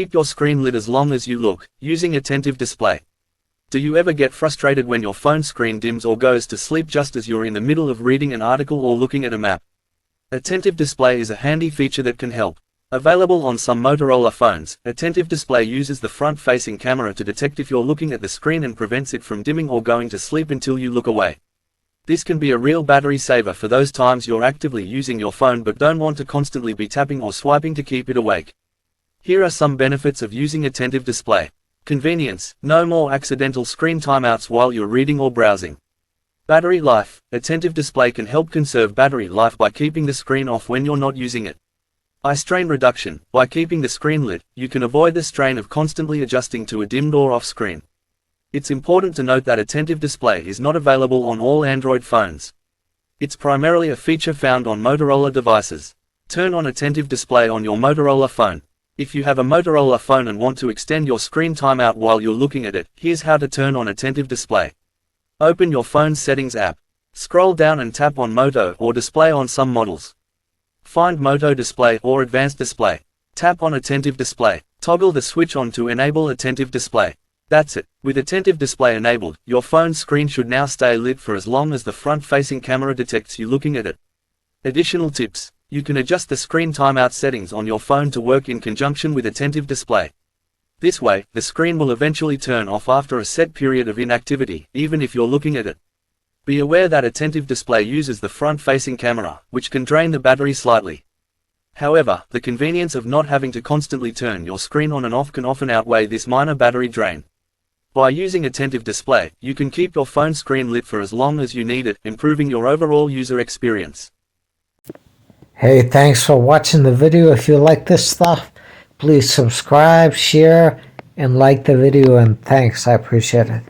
Keep your screen lit as long as you look, using Attentive Display. Do you ever get frustrated when your phone screen dims or goes to sleep just as you're in the middle of reading an article or looking at a map? Attentive Display is a handy feature that can help. Available on some Motorola phones, Attentive Display uses the front-facing camera to detect if you're looking at the screen and prevents it from dimming or going to sleep until you look away. This can be a real battery saver for those times you're actively using your phone but don't want to constantly be tapping or swiping to keep it awake. Here are some benefits of using Attentive Display. Convenience: no more accidental screen timeouts while you're reading or browsing. Battery life: Attentive Display can help conserve battery life by keeping the screen off when you're not using it. Eye strain reduction: by keeping the screen lit, you can avoid the strain of constantly adjusting to a dimmed or off screen. It's important to note that Attentive Display is not available on all Android phones. It's primarily a feature found on Motorola devices. Turn on Attentive Display on your Motorola phone. If you have a Motorola phone and want to extend your screen timeout while you're looking at it, here's how to turn on Attentive Display. Open your phone's Settings app. Scroll down and tap on Moto or Display on some models. Find Moto Display or Advanced Display. Tap on Attentive Display. Toggle the switch on to enable Attentive Display. That's it. With Attentive Display enabled, your phone's screen should now stay lit for as long as the front-facing camera detects you looking at it. Additional tips: you can adjust the screen timeout settings on your phone to work in conjunction with Attentive Display. This way, the screen will eventually turn off after a set period of inactivity, even if you're looking at it. Be aware that Attentive Display uses the front-facing camera, which can drain the battery slightly. However, the convenience of not having to constantly turn your screen on and off can often outweigh this minor battery drain. By using Attentive Display, you can keep your phone screen lit for as long as you need it, improving your overall user experience. Hey, thanks for watching the video. If you like this stuff, please subscribe, share, and like the video, and thanks. I appreciate it.